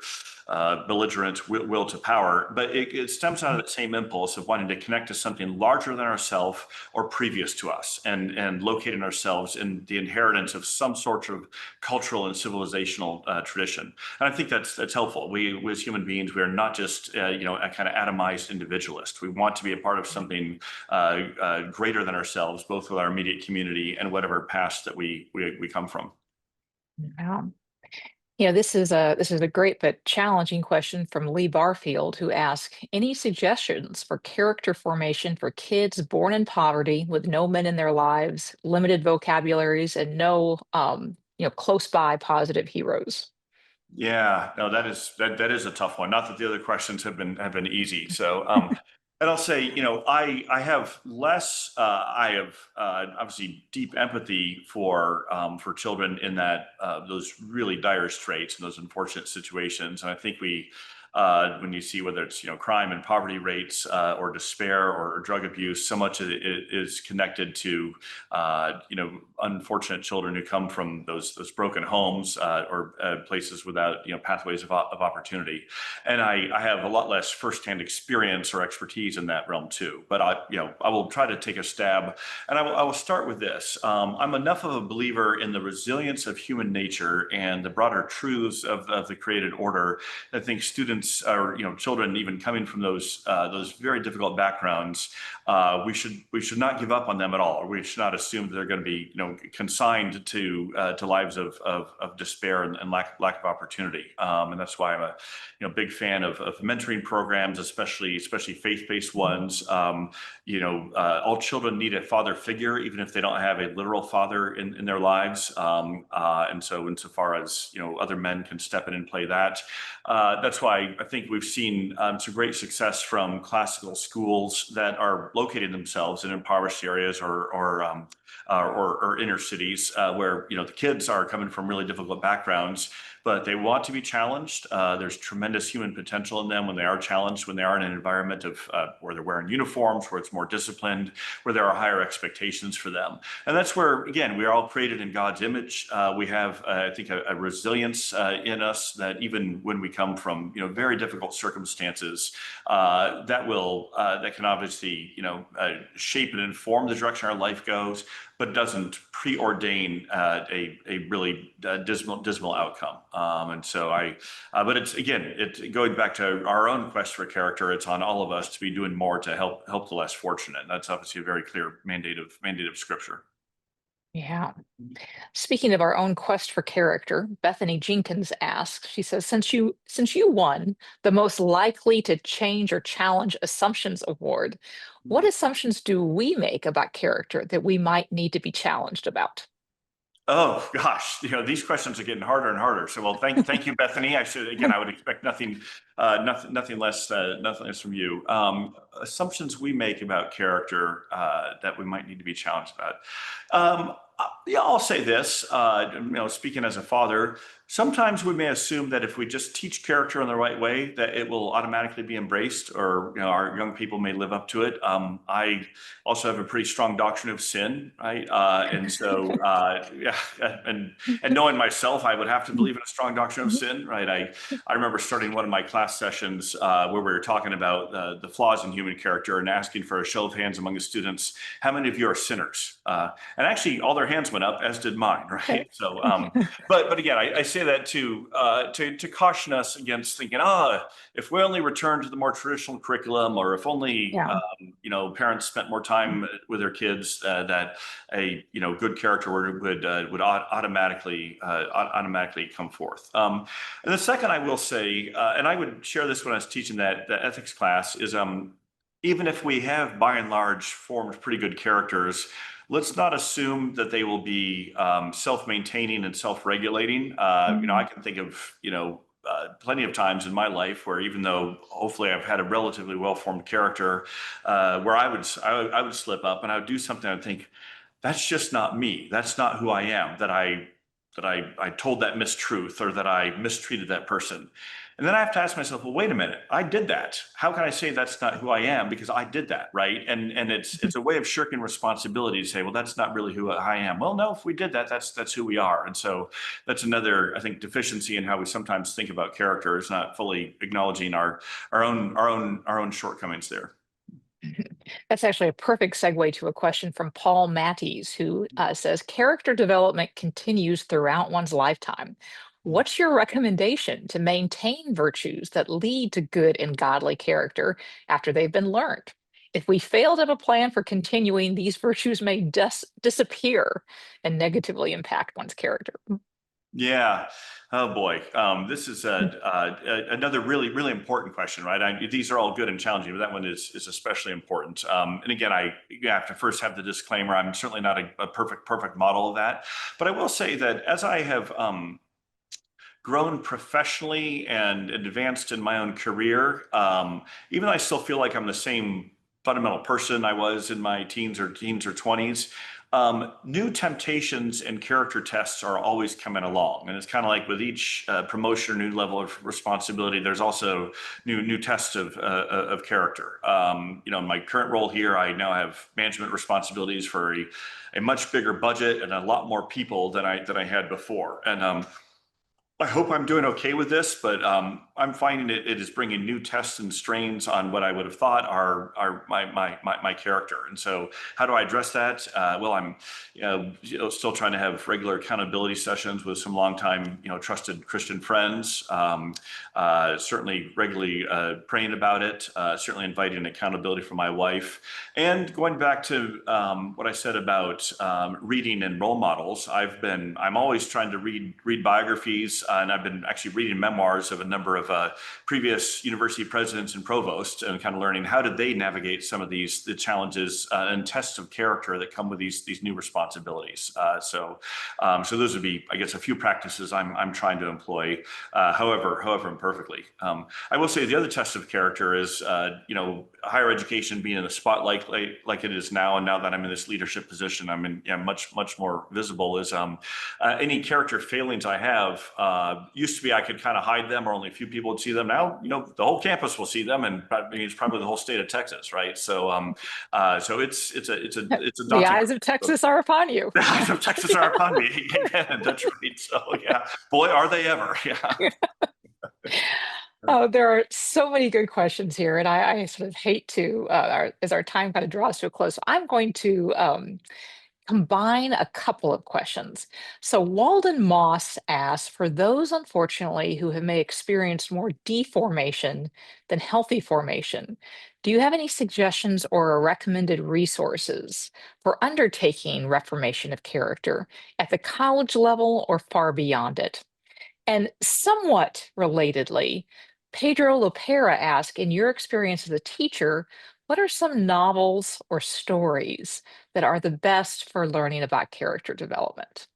belligerent will to power, but it stems out of the same impulse of wanting to connect to something larger than ourselves or previous to us, and locating ourselves in the inheritance of some sort of cultural and civilizational tradition. And I think that's helpful. We as human beings, we are not just a kind of atomized individualist. We want to be a part of something greater than ourselves, both with our immediate community and whatever past that we come from. Wow. This is a great but challenging question from Lee Barfield, who asks, any suggestions for character formation for kids born in poverty with no men in their lives, limited vocabularies, and no close by positive heroes? Yeah, no, that is a tough one. Not that the other questions have been easy. So, and I'll say, I have less. I have obviously deep empathy for children in that those really dire straits and those unfortunate situations. And I think when you see whether it's crime and poverty rates or despair or drug abuse, so much of it is connected to unfortunate children who come from those broken homes or places without pathways of opportunity. And I have a lot less firsthand experience or expertise in that realm too. But I will try to take a stab, and I will start with this. I'm enough of a believer in the resilience of human nature and the broader truths of the created order. I think students or children, even coming from those very difficult backgrounds, we should not give up on them at all. We should not assume that they're going to be consigned to lives of despair and lack of opportunity. And that's why I'm a big fan of mentoring programs, especially faith-based ones. All children need a father figure, even if they don't have a literal father in their lives. And so insofar as other men can step in and play that, that's why I think we've seen some great success from classical schools that are locating themselves in impoverished areas or inner cities, where the kids are coming from really difficult backgrounds, but they want to be challenged. There's tremendous human potential in them when they are challenged, when they are in an environment of where they're wearing uniforms, where it's more disciplined, where there are higher expectations for them. And that's where, again, we are all created in God's image. We have, I think, a resilience in us that even when we come from very difficult circumstances, that can obviously shape and inform the direction our life goes, but doesn't preordain a really dismal outcome. And so but it's going back to our own quest for character. It's on all of us to be doing more to help the less fortunate. That's obviously a very clear mandate of Scripture. Yeah. Speaking of our own quest for character, Bethany Jenkins asks, she says, since you won the most likely to change or challenge assumptions award, what assumptions do we make about character that we might need to be challenged about? Oh gosh, these questions are getting harder and harder. So, well, thank you, Bethany. I would expect nothing less from you. Assumptions we make about character that we might need to be challenged about. Yeah, I'll say this. Speaking as a father, sometimes we may assume that if we just teach character in the right way, that it will automatically be embraced, or our young people may live up to it. I also have a pretty strong doctrine of sin, right? And so, yeah, and knowing myself, I would have to believe in a strong doctrine of sin, right? I remember starting one of my class sessions where we were talking about the flaws in human character and asking for a show of hands among the students, how many of you are sinners? And actually, all their hands went up, as did mine, right? Okay. So, but again, I say that to caution us against thinking, if we only return to the more traditional curriculum, or if only Yeah. parents spent more time with their kids, that a good character would automatically come forth. And the second, I will say, and I would share this when I was teaching that ethics class, is even if we have by and large formed pretty good characters, let's not assume that they will be self-maintaining and self-regulating. I Mm. can think of, plenty of times in my life where even though hopefully I've had a relatively well-formed character, where I would slip up and I would do something I would think, that's just not me. That's not who I am. That I told that mistruth or that I mistreated that person. And then I have to ask myself, well, wait a minute, I did that. How can I say that's not who I am because I did that, right? And it's a way of shirking responsibility to say, well, that's not really who I am. Well, no, if we did that, that's who we are. And so that's another, I think, deficiency in how we sometimes think about character is not fully acknowledging our own shortcomings there. That's actually a perfect segue to a question from Paul Matties, who says character development continues throughout one's lifetime. What's your recommendation to maintain virtues that lead to good and godly character after they've been learned? If we fail to have a plan for continuing, these virtues may disappear and negatively impact one's character. Yeah. Oh boy. This is another really, really important question, right? These are all good and challenging, but that one is especially important. And again, you have to first have the disclaimer. I'm certainly not a perfect model of that, but I will say that as I have grown professionally and advanced in my own career, even though I still feel like I'm the same fundamental person I was in my teens or 20s. New temptations and character tests are always coming along, and it's kind of like with each promotion or new level of responsibility. There's also new tests of character. In my current role here, I now have management responsibilities for a much bigger budget and a lot more people than I had before, and I hope I'm doing okay with this, but I'm finding it is bringing new tests and strains on what I would have thought are my character. And so, how do I address that? Well, I'm still trying to have regular accountability sessions with some longtime trusted Christian friends. Certainly regularly praying about it. Certainly inviting accountability from my wife, and going back to what I said about reading and role models. I'm always trying to read biographies. And I've been actually reading memoirs of a number of previous university presidents and provosts, and kind of learning how did they navigate some of the challenges and tests of character that come with these new responsibilities. So those would be, I guess, a few practices I'm trying to employ, however imperfectly. I will say the other test of character is, higher education being in the spotlight like it is now, and now that I'm in this leadership position, I'm in much more visible. Is any character failings I have. Used to be I could kind of hide them, or only a few people would see them. Now, the whole campus will see them, and it's probably the whole state of Texas, right? So it's a The daunting. eyes of Texas are upon you. The eyes of Texas are upon me. Amen. That's right. So yeah, boy, are they ever. Yeah. Oh, there are so many good questions here, and I sort of hate to, as our time kind of draws to a close, I'm going to combine a couple of questions. So Walden Moss asks, for those unfortunately who may experience more deformation than healthy formation, do you have any suggestions or recommended resources for undertaking reformation of character at the college level or far beyond it? And somewhat relatedly, Pedro Lopera asked, in your experience as a teacher, what are some novels or stories that are the best for learning about character development?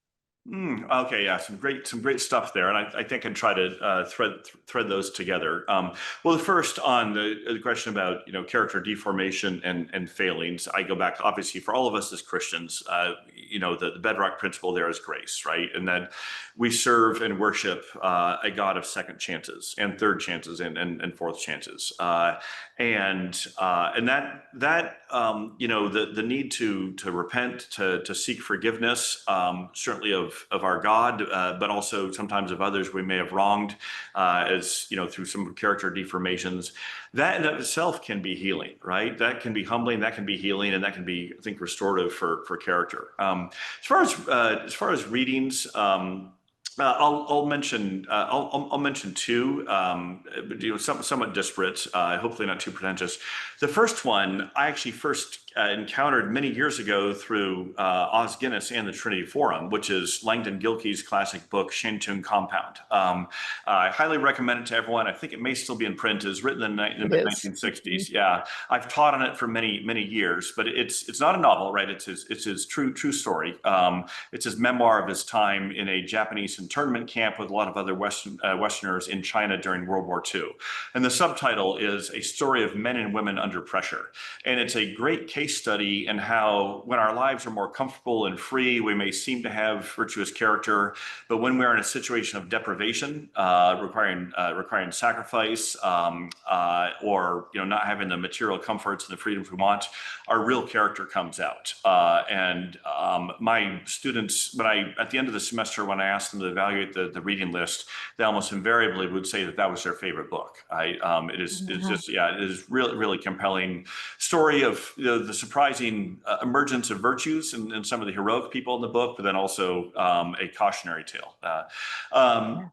Okay, yeah, some great stuff there, and I think I'd try to thread those together. Well, the first on the question about character deformation and failings, I go back obviously for all of us as Christians. The bedrock principle there is grace, right? And that we serve and worship a God of second chances and third chances and fourth chances, and the need to repent, to seek forgiveness, certainly of our God, but also sometimes of others we may have wronged, as through some character deformations. That in of itself can be healing, right? That can be humbling, that can be healing, and that can be, I think, restorative for character. As far as readings. I'll mention two, somewhat disparate, hopefully not too pretentious. The first one, I actually first encountered many years ago through Os Guinness and the Trinity Forum, which is Langdon Gilkey's classic book, Shantung Compound. I highly recommend it to everyone. I think it may still be in print. It was written in the It mid is. Mhm. 1960s. Yeah, I've taught on it for many years, but it's not a novel, right? It's his true story. It's his memoir of his time in a Japanese internment camp with a lot of other Westerners in China during World War II. And the subtitle is A Story of Men and Women Under Pressure. And it's a great case study in how, when our lives are more comfortable and free, we may seem to have virtuous character, but when we're in a situation of deprivation, requiring sacrifice, or not having the material comforts and the freedoms we want, our real character comes out. My students, at the end of the semester, when I asked them to evaluate the reading list, they almost invariably would say that was their favorite book. It's Wow. just, yeah, it is really compelling story of the surprising emergence of virtues and some of the heroic people in the book, but then also a cautionary tale. Um, Yeah.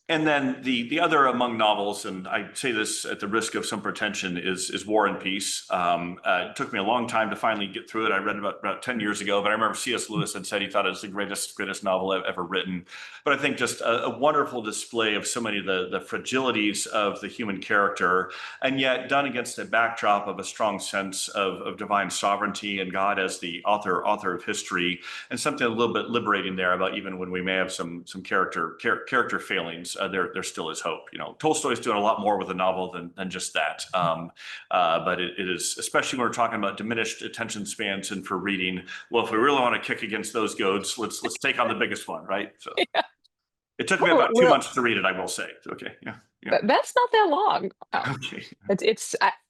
and then the other among novels, and I say this at the risk of some pretension, is War and Peace. It took me a long time to finally get through it. I read it about 10 years ago, but I remember C.S. Lewis had said he thought it was the greatest novel ever written. But I think just a wonderful display of so many of the fragilities of the human character, and yet done against a backdrop of a strong sense of divine sovereignty and God as the author of history, and something a little bit liberating there about even when we may have some character failings, there still is hope. Tolstoy's doing a lot more with a novel than just that. But it is, especially when we're talking about diminished attention spans and for reading. Well, if we really want to kick against those goads, let's take on the biggest one, right? So it took me Well, about 2 months to read it, I will say. Okay, yeah, that's not that long. okay.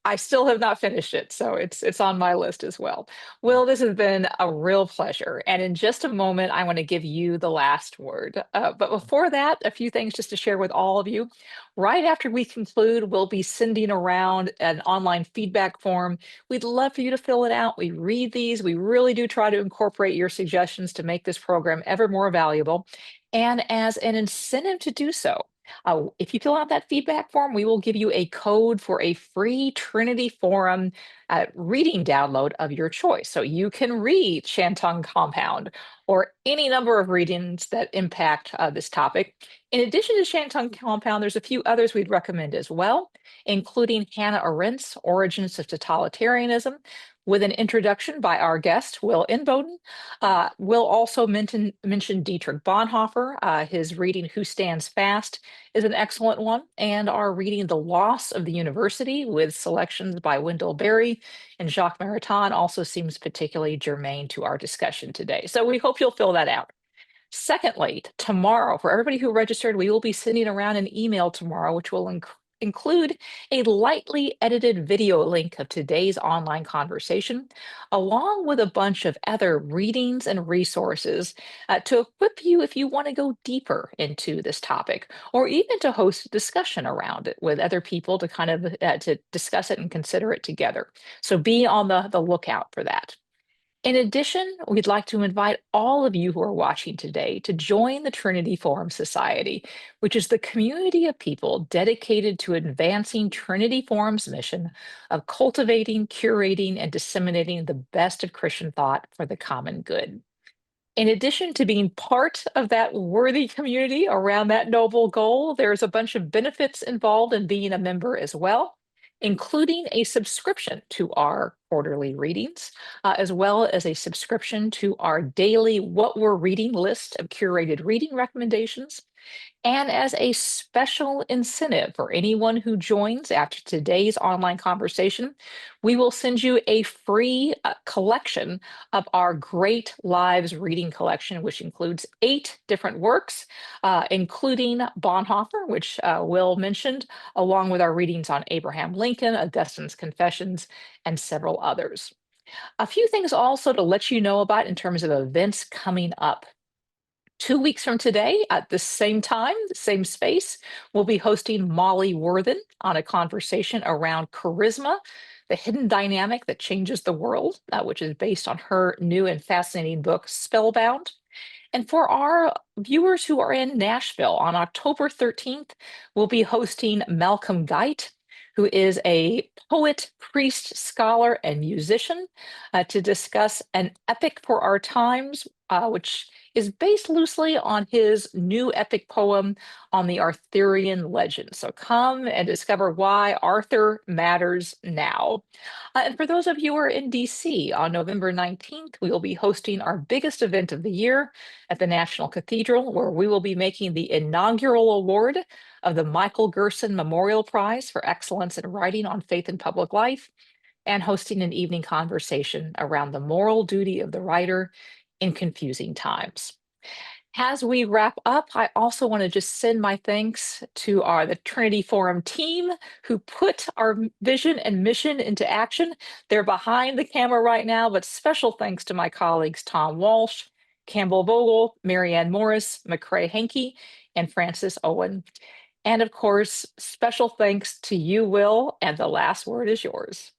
I still have not finished it, so it's on my list as well. Will, this has been a real pleasure, and in just a moment, I want to give you the last word. But before that, a few things just to share with all of you. Right after we conclude, we'll be sending around an online feedback form. We'd love for you to fill it out. We read these. We really do try to incorporate your suggestions to make this program ever more valuable. And as an incentive to do so, if you fill out that feedback form, we will give you a code for a free Trinity Forum reading download of your choice. So you can read Shantung Compound or any number of readings that impact this topic. In addition to Shantung Compound, there's a few others we'd recommend as well, including Hannah Arendt's Origins of Totalitarianism, with an introduction by our guest, Will Inboden. We'll also mention Dietrich Bonhoeffer. His reading Who Stands Fast is an excellent one, and our reading The Loss of the University with selections by Wendell Berry and Jacques Maritain also seems particularly germane to our discussion today. So we hope you'll fill that out. Secondly, tomorrow, for everybody who registered, we will be sending around an email tomorrow, which will include a lightly edited video link of today's online conversation, along with a bunch of other readings and resources to equip you if you want to go deeper into this topic, or even to host a discussion around it with other people to kind of to discuss it and consider it together. So be on the lookout for that. In addition, we'd like to invite all of you who are watching today to join the Trinity Forum Society, which is the community of people dedicated to advancing Trinity Forum's mission of cultivating, curating, and disseminating the best of Christian thought for the common good. In addition to being part of that worthy community around that noble goal, there's a bunch of benefits involved in being a member as well, including a subscription to our quarterly readings, as well as a subscription to our daily What We're Reading list of curated reading recommendations. And as a special incentive for anyone who joins after today's online conversation, we will send you a free collection of our Great Lives reading collection, which includes 8 different works, including Bonhoeffer, which Will mentioned, along with our readings on Abraham Lincoln, Augustine's Confessions, and several others. A few things also to let you know about in terms of events coming up. 2 weeks from today, at the same time, the same space, we'll be hosting Molly Worthen on a conversation around charisma, the hidden dynamic that changes the world, which is based on her new and fascinating book, Spellbound. And for our viewers who are in Nashville on October 13th, we'll be hosting Malcolm Guite, who is a poet, priest, scholar, and musician, to discuss an epic for our times, which is based loosely on his new epic poem on the Arthurian legend. So come and discover why Arthur matters now. And for those of you who are in DC, on November 19th, we will be hosting our biggest event of the year at the National Cathedral, where we will be making the inaugural award of the Michael Gerson Memorial Prize for Excellence in Writing on Faith and Public Life, and hosting an evening conversation around the moral duty of the writer in confusing times. As we wrap up, I also want to just send my thanks to the Trinity Forum team who put our vision and mission into action. They're behind the camera right now, but special thanks to my colleagues Tom Walsh, Campbell Vogel, Marianne Morris, McCrae Henke, and Francis Owen. And of course, special thanks to you, Will, and the last word is yours.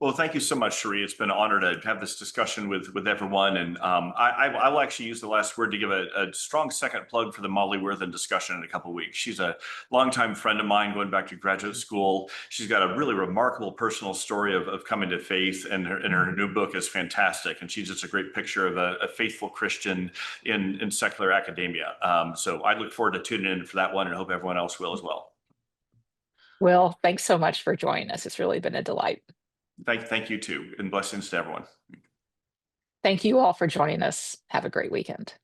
Well, thank you so much, Cherie. It's been an honor to have this discussion with everyone. And I will actually use the last word to give a strong second plug for the Molly Worthen discussion in a couple of weeks. She's a longtime friend of mine going back to graduate school. She's got a really remarkable personal story of coming to faith, and her new book is fantastic. And she's just a great picture of a faithful Christian in secular academia. So I look forward to tuning in for that one, and hope everyone else will as well. Will, thanks so much for joining us. It's really been a delight. Thank you too, and blessings to everyone. Thank you all for joining us. Have a great weekend.